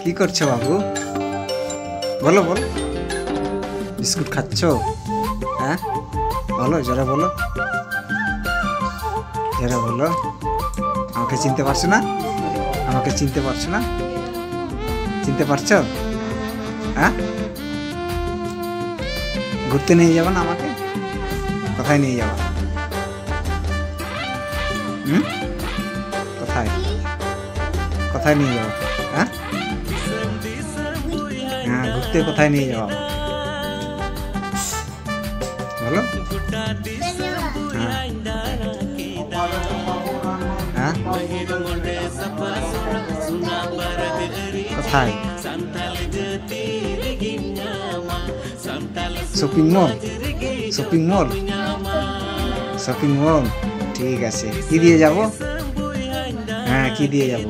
কি করছো বাবু? বলো বলো, বিস্কুট খাচ্ছ? হ্যাঁ বলো, জোরে বলো, জোরে বলো। আমাকে চিনতে পারছো না? আমাকে চিনতে পারছো না? চিনতে পারছো? হ্যাঁ, ঘুরতে নিয়ে যাবো না আমাকে? কোথায় নিয়ে যাবো? কোথায় কোথায় নিয়ে যাবো? হ্যাঁ হ্যাঁ, ঘুরতে কোথায় নিয়ে যাবো বলো? হ্যাঁ কোথায়? Shopping mall? Shopping mall, shopping mall, ঠিক আছে। কি দিয়ে যাব? হ্যাঁ কি দিয়ে যাব?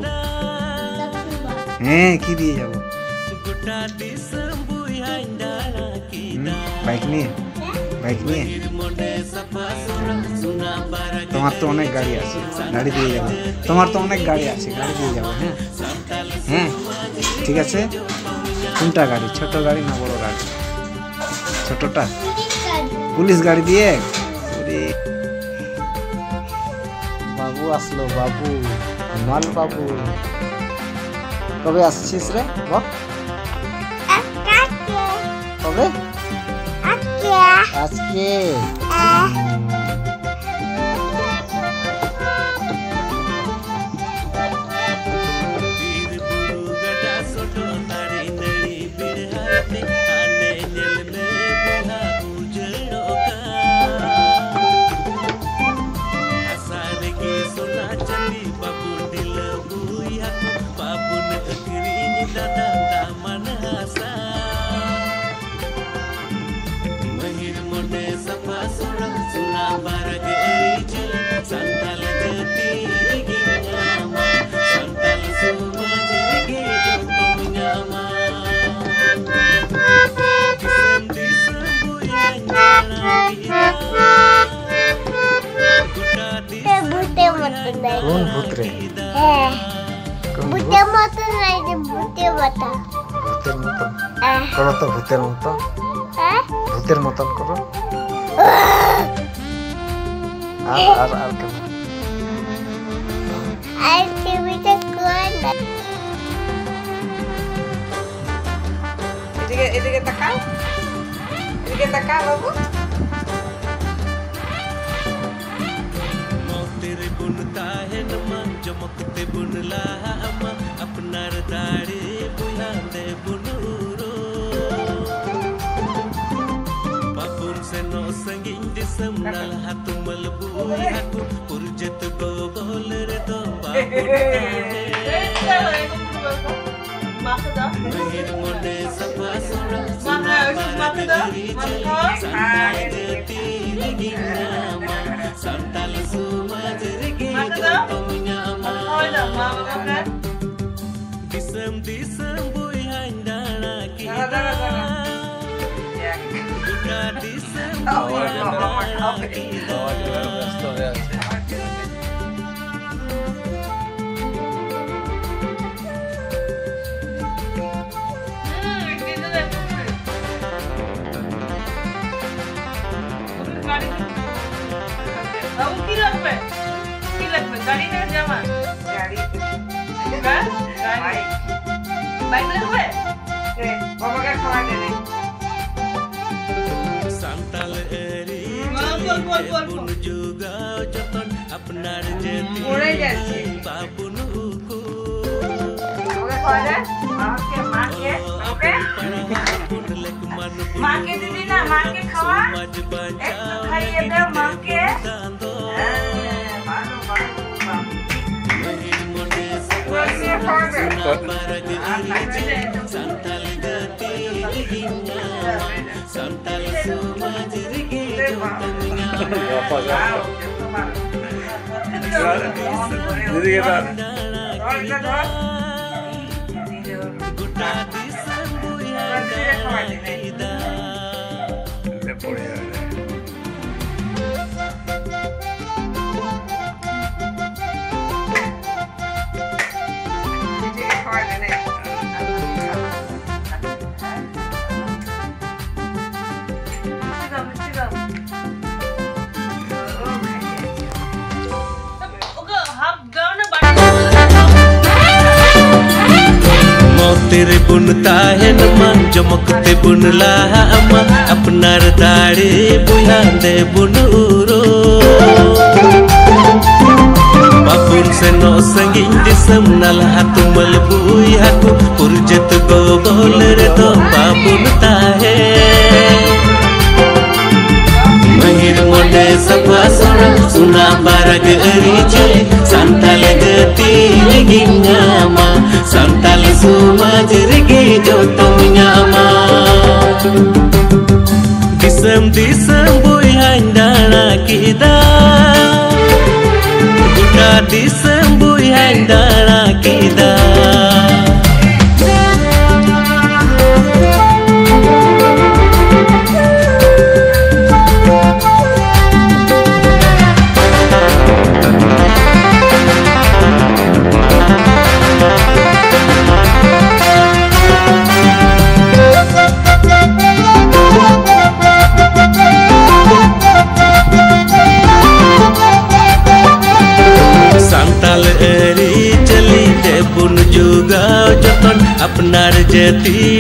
হ্যাঁ কি দিয়ে যাব? বাইক নিয়ে? বাইক নিয়ে? তোমার তো অনেক গাড়ি আছে, গাড়ি দিয়ে যাবো। তোমার তো অনেক গাড়ি আছে, গাড়ি দিয়ে যাবো। হ্যাঁ হ্যাঁ ঠিক আছে। কোনটা গাড়ি, ছোট গাড়ি না বড় গাড়ি? ছোটটা, পুলিশ গাড়ি দিয়ে। বাবু আসলো, বাবু, মাল বাবু। কবে আসছিস রে? বল কবে? আজকে। কোন ভূত রে? ভূতের মতন নাই যে, ভূতের মতন। ভূতের মতন করো তো, ভূতের মতন, ভূতের মতন করো। আর আর কেন? আর টিভিতে কোন? এদিকে এদিকে তাকাও, এদিকে তাকাও বাবু। तेरे बुनता है नमा चमकते बुनला अम्मा अपनार दाड़े बुलाते बुनूरो बापुन से नो संगिन दिसम नल हाथ मलबू हाथ पुरजत को बोल रे तो बापुन महिर मोने सफा सुरा सुना बारगरी संताल गति गिनामा Santal सुमाजरगी जतोन्यामा disem disem buihan dana kita buka disem buihan dana kita বাবু কি লাগবে? কি লাগবে? গাড়ি না জামা? গাড়ি। হ্যাঁ গাড়ি। বাইক লাগবে? বাবাকে খাওয়া দে। santal eri bun juga joton apnar jeti পড়ে যাচ্ছে। babun uku ওকে খাওয়া দে। মাকে মাকে ওকে মাকে দিদি না, মাকে খাওয়া। একটু খাইয়ে দাও মাকে। santal gati santal sumajrigi jotonnya দিদি এটা guta disembuyan kita পড়ে যাবে। খাওয়া দে। तेरे बुन ताहेन मा जमक ते बुन लाहा अमा अपनार दाड़े बुया दे बुन उरो बापुन से नो संगिन दिसम नाला तुमल बुया को पुरजत गो बोल रे तो बापुन ताहे महिर मोने सफा सुना बारग अरी चले संताल गति लगी न्यामा संताल समाज रगे जो तुम न्यामा दिसम दिसम बुया इंदाना किदा गुटा दिसम बुया इंदाना किदा अपनार जती